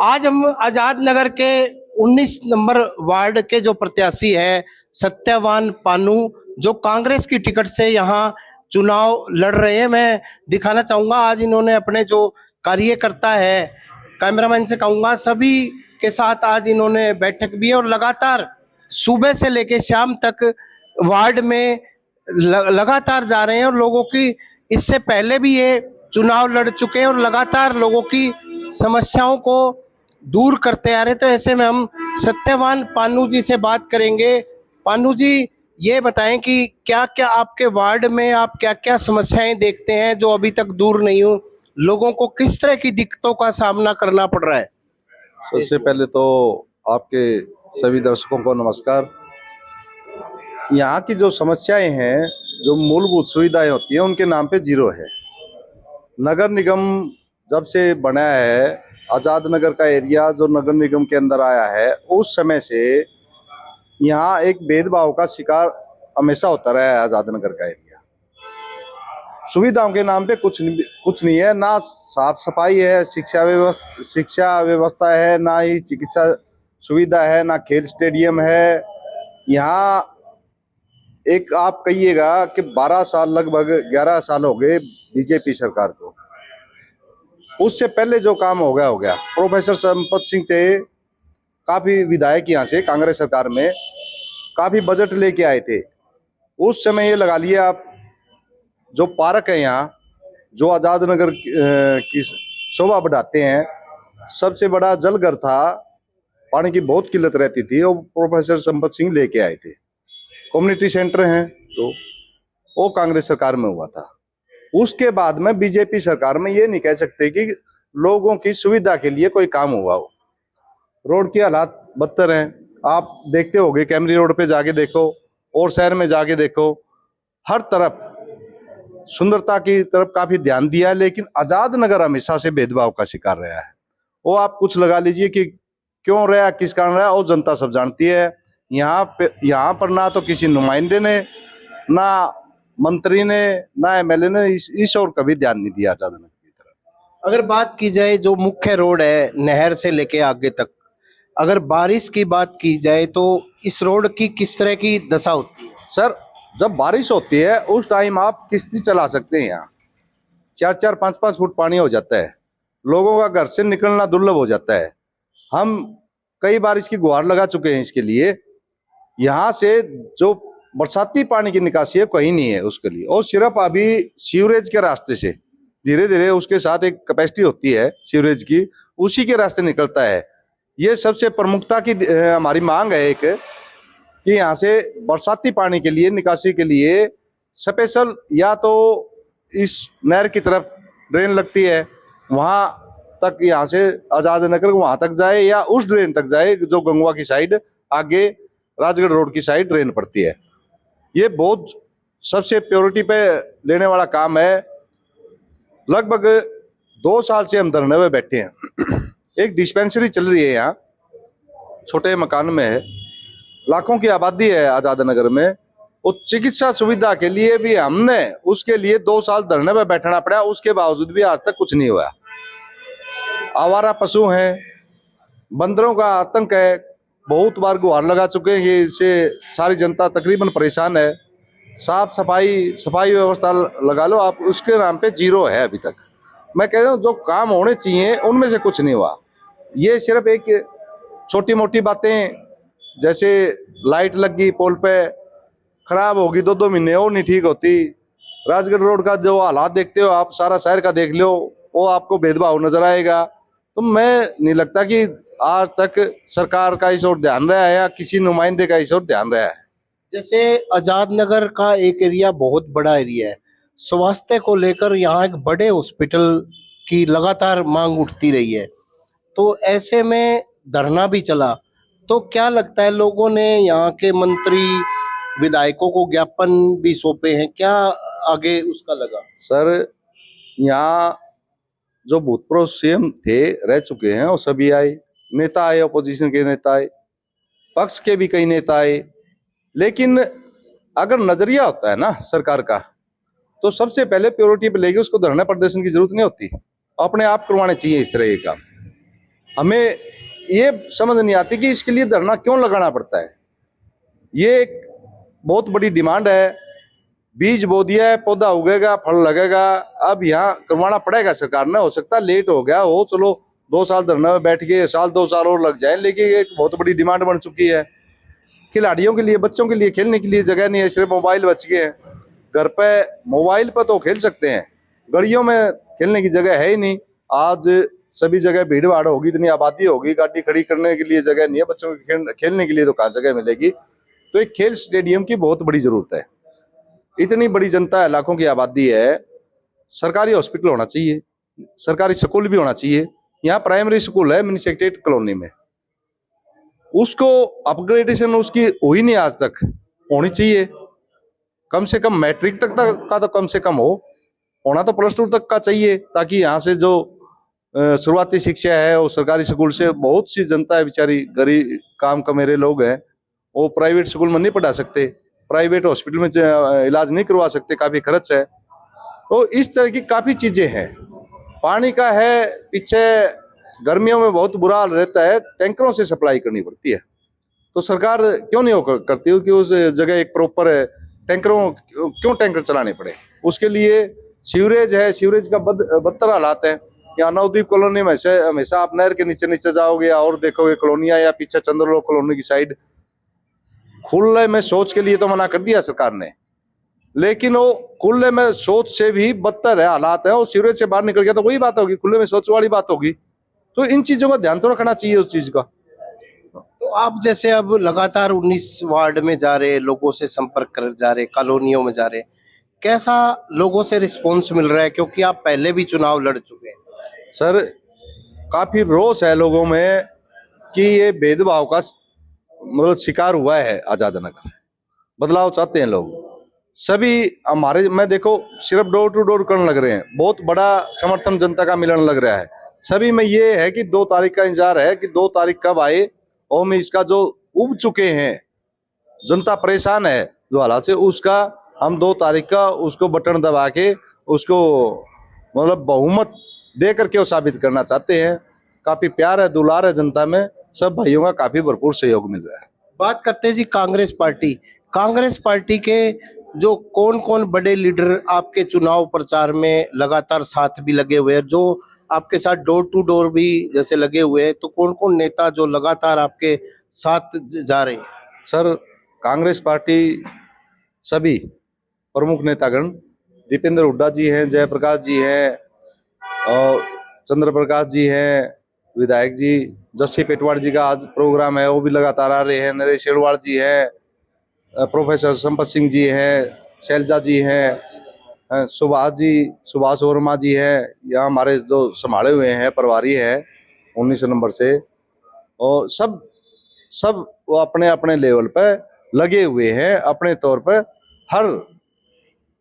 आज हम आजाद नगर के 19 नंबर वार्ड के जो प्रत्याशी है सत्यवान पानू, जो कांग्रेस की टिकट से यहाँ चुनाव लड़ रहे हैं। मैं दिखाना चाहूंगा आज इन्होंने अपने जो कार्यकर्ता है, कैमरामैन से कहूंगा सभी के साथ आज इन्होंने बैठक भी है और लगातार सुबह से लेकर शाम तक वार्ड में लगातार जा रहे हैं और लोगों की, इससे पहले भी ये चुनाव लड़ चुके हैं और लगातार लोगों की समस्याओं को दूर करते आ रहे। तो ऐसे में हम सत्यवान पानू जी से बात करेंगे। पानू जी, ये बताएं कि क्या क्या आपके वार्ड में आप क्या क्या समस्याएं देखते हैं जो अभी तक दूर नहीं हो, लोगों को किस तरह की दिक्कतों का सामना करना पड़ रहा है? सबसे पहले तो आपके सभी दर्शकों को नमस्कार। यहाँ की जो समस्याएं हैं, जो मूलभूत सुविधाएं होती हैं, उनके नाम पे जीरो है। नगर निगम जब से बना है, आजाद नगर का एरिया जो नगर निगम के अंदर आया है, उस समय से यहाँ एक भेदभाव का शिकार हमेशा होता रहा है। आजाद नगर का एरिया सुविधाओं के नाम पे कुछ नहीं है, ना साफ सफाई है, शिक्षा व्यवस्था है, ना ही चिकित्सा सुविधा है, ना खेल स्टेडियम है। यहाँ एक आप कहिएगा कि 12 साल, लगभग 11 साल हो गए बीजेपी सरकार को। उससे पहले जो काम हो गया। प्रोफेसर संपत सिंह थे, काफी विधायक यहाँ से कांग्रेस सरकार में काफी बजट लेके आए थे। उस समय ये लगा लिए आप, जो पार्क है यहाँ, जो आजाद नगर की शोभा बढ़ाते हैं, सबसे बड़ा जलघर था, पानी की बहुत किल्लत रहती थी, वो प्रोफेसर संपत सिंह लेके आए थे। कम्युनिटी सेंटर हैं, तो वो कांग्रेस सरकार में हुआ था। उसके बाद में बीजेपी सरकार में ये नहीं कह सकते कि लोगों की सुविधा के लिए कोई काम हुआ हो। रोड की हालात बदतर हैं, आप देखते होंगे, कैमरी रोड पे जाके देखो और शहर में जाके देखो, हर तरफ सुंदरता की तरफ काफी ध्यान दिया है, लेकिन आजाद नगर हमेशा से भेदभाव का शिकार रहा है। वो आप कुछ लगा लीजिए कि क्यों रहा, किस कारण रहा, वो जनता सब जानती है। यहाँ पर ना तो किसी नुमाइंदे ने, ना मंत्री ने, ना एमएलए ने इस और कभी ध्यान नहीं दिया आजाद नगर की तरफ। अगर बात की जाए जो मुख्य रोड है नहर से लेके आगे तक, अगर बारिश की बात की जाए तो इस रोड की किस तरह की दशा होती है? सर, जब बारिश होती है उस टाइम आप किश्ती चला सकते हैं। यहाँ 4-4, 5-5 फुट पानी हो जाता है, लोगों का घर से निकलना दुर्लभ हो जाता है। हम कई बार इसकी गुहार लगा चुके हैं इसके लिए। यहाँ से जो बरसाती पानी की निकासी है कहीं नहीं है उसके लिए, और सिर्फ अभी सीवरेज के रास्ते से धीरे धीरे उसके साथ एक कैपेसिटी होती है सीवरेज की, उसी के रास्ते निकलता है। ये सबसे प्रमुखता की हमारी मांग है एक, कि यहाँ से बरसाती पानी के लिए, निकासी के लिए स्पेशल या तो इस नहर की तरफ ड्रेन लगती है, वहां तक यहाँ से आजाद नगर वहां तक जाए, या उस ड्रेन तक जाए जो गंगवा की साइड आगे राजगढ़ रोड की साइड ड्रेन पड़ती है। ये बहुत सबसे प्रायोरिटी पे लेने वाला काम है। लगभग 2 साल से हम धरने में बैठे हैं। एक डिस्पेंसरी चल रही है यहाँ, छोटे मकान में है, लाखों की आबादी है आजाद नगर में। उस चिकित्सा सुविधा के लिए भी हमने उसके लिए 2 साल धरने में बैठना पड़ा, उसके बावजूद भी आज तक कुछ नहीं हुआ। आवारा पशु हैं, बंदरों का आतंक है, बहुत बार गुहार लगा चुके हैं, ये इससे सारी जनता तकरीबन परेशान है। सफाई व्यवस्था लगा लो आप, उसके नाम पे जीरो है अभी तक। मैं कह रहा हूँ जो काम होने चाहिए उनमें से कुछ नहीं हुआ। ये सिर्फ एक छोटी मोटी बातें, जैसे लाइट लग गई पोल पे, खराब होगी 2-2 महीने और नहीं ठीक होती। राजगढ़ रोड का जो हालात देखते हो आप, सारा शहर का देख लो, वो आपको भेदभाव नजर आएगा। तो मैं नहीं लगता कि आज तक सरकार का इस ओर ध्यान रहा है या किसी नुमाइंदे का इस ओर ध्यान रहा है। जैसे आजाद नगर का एक एरिया बहुत बड़ा एरिया है, स्वास्थ्य को लेकर यहाँ एक बड़े हॉस्पिटल की लगातार मांग उठती रही है, तो ऐसे में धरना भी चला। तो क्या लगता है, लोगों ने यहाँ के मंत्री विधायकों को ज्ञापन भी सौंपे हैं, क्या आगे उसका लगा? सर, यहाँ जो भूतपूर्व सीएम थे, रह चुके हैं, वो सभी आए, नेता आए, अपोजिशन के नेता आए, पक्ष के भी कई नेता आए। लेकिन अगर नजरिया होता है ना सरकार का, तो सबसे पहले प्रायोरिटी पे लेके उसको धरना प्रदर्शन की जरूरत नहीं होती, अपने आप करवाने चाहिए इस तरह के काम। हमें ये समझ नहीं आती कि इसके लिए धरना क्यों लगाना पड़ता है। ये एक बहुत बड़ी डिमांड है, बीज बो दिया है, पौधा उगेगा, फल लगेगा, अब यहाँ करवाना पड़ेगा सरकार ने। हो सकता है लेट हो गया हो, चलो 2 साल धरना में बैठ के 1-2 साल और लग जाए, लेकिन ये एक बहुत बड़ी डिमांड बन चुकी है। खिलाड़ियों के लिए, बच्चों के लिए खेलने के लिए जगह नहीं है, सिर्फ मोबाइल बच गए हैं। घर पे मोबाइल पर तो खेल सकते हैं, गलियों में खेलने की जगह है ही नहीं। आज सभी जगह भीड़ भाड़ होगी, इतनी आबादी होगी, गाड़ी खड़ी करने के लिए जगह नहीं है, बच्चों के खेलने के लिए तो कहाँ जगह मिलेगी। तो एक खेल स्टेडियम की बहुत बड़ी जरूरत है। इतनी बड़ी जनता है, लाखों की आबादी है, सरकारी हॉस्पिटल होना चाहिए, सरकारी स्कूल भी होना चाहिए। यहाँ प्राइमरी स्कूल है मिनी सेक्रेटरीट कॉलोनी में, उसको अपग्रेडेशन उसकी हुई नहीं आज तक, होनी चाहिए। कम से कम मैट्रिक तक का तो कम से कम होना तो +2 तक का चाहिए, ताकि यहाँ से जो शुरुआती शिक्षा है वो सरकारी स्कूल से, बहुत सी जनता है बेचारी, गरीब काम कमेरे लोग हैं, वो प्राइवेट स्कूल में नहीं पढ़ा सकते, प्राइवेट हॉस्पिटल में इलाज नहीं करवा सकते, काफी खर्च है। तो इस तरह की काफी चीजें हैं। पानी का है, पीछे गर्मियों में बहुत बुरा हाल रहता है, टैंकरों से सप्लाई करनी पड़ती है। तो सरकार क्यों नहीं करती हो कि उस जगह एक प्रॉपर टैंकरों, क्यों टैंकर चलाने पड़े। उसके लिए सीवरेज है, सीवरेज का बदतर हालात है। यहाँ नवदीप कॉलोनी में से हमेशा आप नहर के नीचे नीचे जाओगे और देखोगे कॉलोनियां, या पीछे चंद्रलोक कॉलोनी की साइड खुले में शौच के लिए तो मना कर दिया सरकार ने, लेकिन वो खुले में शौच से भी बदतर है हालात है। वो सीवरेज से बाहर निकल गया तो वही बात होगी, खुले में शौच वाली बात होगी। तो इन चीजों का ध्यान तो रखना चाहिए उस चीज का। तो आप जैसे अब लगातार 19 वार्ड में जा रहे, लोगों से संपर्क कर जा रहे, कॉलोनियों में जा रहे, कैसा लोगों से रिस्पॉन्स मिल रहा है, क्योंकि आप पहले भी चुनाव लड़ चुके हैं। सर काफी रोष है लोगों में कि ये भेदभाव का मतलब शिकार हुआ है आजाद नगर। बदलाव चाहते हैं लोग सभी हमारे में, देखो सिर्फ डोर टू डोर करने लग रहे हैं, बहुत बड़ा समर्थन जनता का मिलने लग रहा है। सभी में ये है कि 2 तारीख का इंतजार है कि 2 तारीख कब आए, और में इसका जो उब चुके हैं, जनता परेशान है जो हालात से, उसका हम 2 तारीख का उसको बटन दबा के उसको मतलब बहुमत दे करके वो साबित करना चाहते हैं। काफी प्यार है, दुलार है जनता में, सब भाइयों का काफी भरपूर सहयोग मिल रहा है। बात करते हैं जी कांग्रेस पार्टी के जो कौन कौन बड़े लीडर आपके चुनाव प्रचार में लगातार साथ भी लगे हुए हैं, जो आपके साथ डोर टू डोर भी जैसे लगे हुए हैं, तो कौन कौन नेता जो लगातार आपके साथ जा रहे हैं। सर कांग्रेस पार्टी सभी प्रमुख नेतागण, दीपेंद्र हुड्डा जी हैं, जयप्रकाश जी हैं, और चंद्र प्रकाश जी हैं, विधायक जी, जस्सी पेटवाड़ जी का आज प्रोग्राम है वो भी लगातार आ रहे हैं, नरेश शेरवाड़ जी हैं, प्रोफेसर संपत सिंह जी हैं, शैलजा जी हैं, सुभाष वर्मा जी हैं, यहाँ हमारे जो संभाले हुए हैं प्रभारी हैं 19 नंबर से, और सब वो अपने अपने लेवल पर लगे हुए हैं, अपने तौर पर हर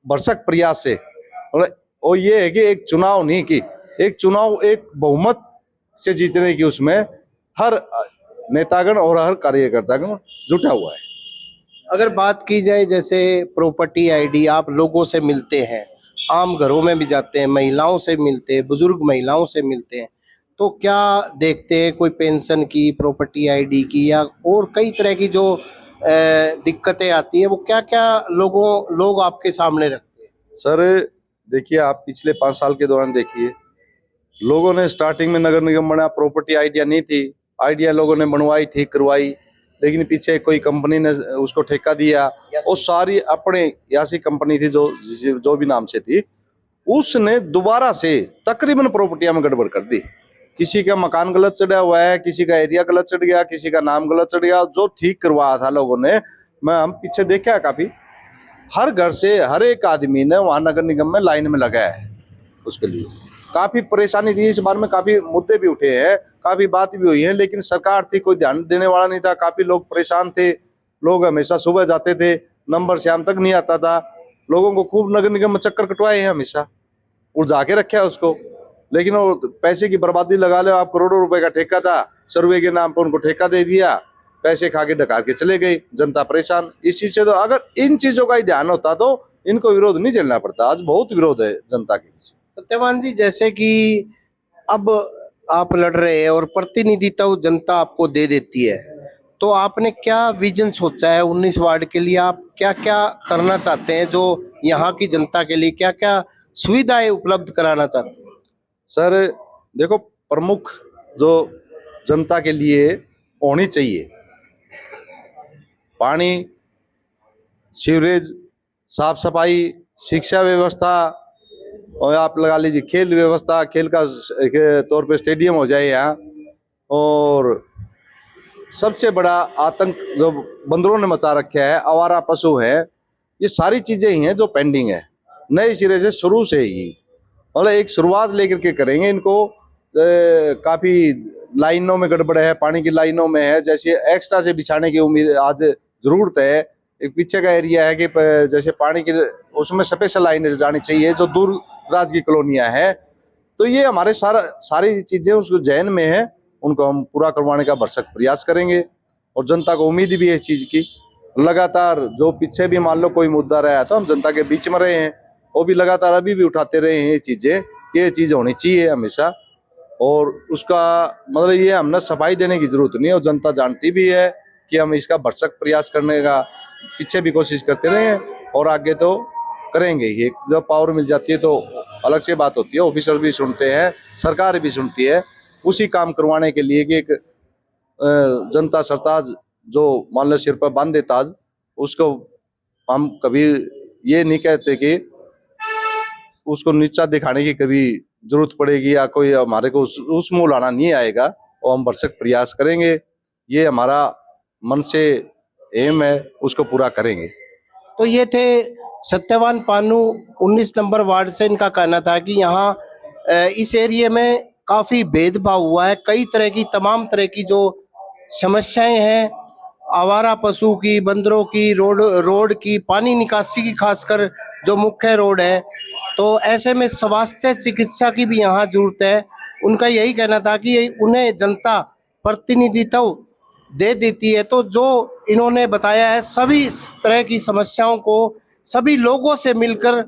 भरसक प्रयास से। और ये है कि एक चुनाव नहीं कि एक चुनाव एक बहुमत से जीतने की, उसमें हर नेतागण और हर कार्यकर्तागण जुटा हुआ है। अगर बात की जाए जैसे प्रॉपर्टी आईडी, आप लोगों से मिलते हैं, आम घरों में भी जाते हैं, महिलाओं से मिलते हैं, बुजुर्ग महिलाओं से मिलते हैं, तो क्या देखते हैं कोई पेंशन की, प्रॉपर्टी आईडी की, या और कई तरह की जो दिक्कतें आती है, वो क्या क्या लोग आपके सामने रखते हैं। सर देखिए, आप पिछले 5 साल के दौरान देखिए, लोगों ने स्टार्टिंग में नगर निगम बना, प्रॉपर्टी आइडिया नहीं थी, आइडिया लोगों ने बनवाई, ठीक करवाई, लेकिन पीछे कोई कंपनी ने उसको ठेका दिया, और सारी अपने यासी कंपनी थी जो भी नाम से थी, उसने दोबारा से तकरीबन प्रॉपर्टियां में गड़बड़ कर दी। किसी का मकान गलत चढ़ा हुआ है, किसी का एरिया गलत चढ़ गया, किसी का नाम गलत चढ़ गया, जो ठीक करवाया था लोगों ने, हम पीछे देखा है काफी, हर घर से हर एक आदमी ने वहां नगर निगम में लाइन में लगाया है। उसके लिए काफी परेशानी थी, इस बार में काफी मुद्दे भी उठे हैं, काफी बात भी हुई है, लेकिन सरकार थी, कोई ध्यान देने वाला नहीं था, काफी लोग परेशान थे। लोग हमेशा सुबह जाते थे, नंबर शाम तक नहीं आता था, लोगों को खूब नगर निगम में चक्कर कटवाए हैं हमेशा, उलझा के रखा है उसको, लेकिन वो पैसे की बर्बादी लगा लो आप। करोड़ों रुपए का ठेका था, सर्वे के नाम पर उनको ठेका दे दिया, पैसे खा के डका के चले गए, जनता परेशान। इस चीज से तो अगर इन चीजों का ही ध्यान होता तो इनको विरोध नहीं झेलना पड़ता। आज बहुत विरोध है जनता के पीछे। सत्यवान जी, जैसे कि अब आप लड़ रहे हैं और प्रतिनिधित्व जनता आपको दे देती है, तो आपने क्या विजन सोचा है 19 वार्ड के लिए? आप क्या क्या करना चाहते हैं जो यहाँ की जनता के लिए क्या क्या सुविधाएं उपलब्ध कराना चाहते हैं? सर देखो, प्रमुख जो जनता के लिए होनी चाहिए, पानी, सीवरेज, साफ सफाई, शिक्षा व्यवस्था, और आप लगा लीजिए खेल व्यवस्था, खेल का के तौर पे स्टेडियम हो जाए यहाँ। और सबसे बड़ा आतंक जो बंदरों ने मचा रखा है, आवारा पशु है, ये सारी चीजें ही हैं जो पेंडिंग है। नए सिरे से शुरू से ही मतलब एक शुरुआत लेकर के करेंगे इनको। काफी लाइनों में गड़बड़ है, पानी की लाइनों में है, जैसे एक्स्ट्रा से बिछाने की उम्मीद आज जरूरत है। एक पीछे का एरिया है कि जैसे पानी की उसमें स्पेशल लाइन जानी चाहिए जो दूर दराज की कॉलोनियां हैं। तो ये हमारे सारी चीजें उस जहन में है, उनको हम पूरा करवाने का भरसक प्रयास करेंगे। और जनता को उम्मीद भी है इस चीज की। लगातार जो पीछे भी मान लो कोई मुद्दा रहा तो हम जनता के बीच में रहे हैं, वो भी लगातार अभी भी उठाते रहे हैं ये चीजें कि ये चीज होनी चाहिए हमेशा। और उसका मतलब ये हमने सफाई देने की जरूरत नहीं है, और जनता जानती भी है कि हम इसका भरसक प्रयास करने का पीछे भी कोशिश करते रहे हैं और आगे तो करेंगे ही। जब पावर मिल जाती है तो अलग से बात होती है, ऑफिसर भी सुनते हैं, सरकार भी सुनती है। उसी काम करवाने के लिए कि एक जनता सरताज जो मान लो सिर पर बांध देता आज, उसको हम कभी ये नहीं कहते कि उसको नीचा दिखाने की कभी जरूरत पड़ेगी या कोई हमारे को उस मुंह लाना नहीं आएगा, और हम भरसक प्रयास करेंगे। ये हमारा मन से एम है, उसको पूरा करेंगे। तो ये थे सत्यवान पानू 19 नंबर वार्ड से। इनका कहना था कि यहाँ इस एरिया में काफी भेदभाव हुआ है, कई तरह की तमाम तरह की जो समस्याएं हैं, आवारा पशु की, बंदरों की, रोड की, पानी निकासी की, खासकर जो मुख्य रोड है, तो ऐसे में स्वास्थ्य चिकित्सा की भी यहाँ जरूरत है। उनका यही कहना था कि उन्हें जनता प्रतिनिधित्व दे देती है, तो जो इन्होंने बताया है सभी तरह की समस्याओं को सभी लोगों से मिलकर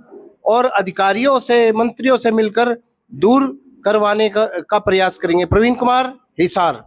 और अधिकारियों से, मंत्रियों से मिलकर दूर करवाने का प्रयास करेंगे। प्रवीण कुमार, हिसार।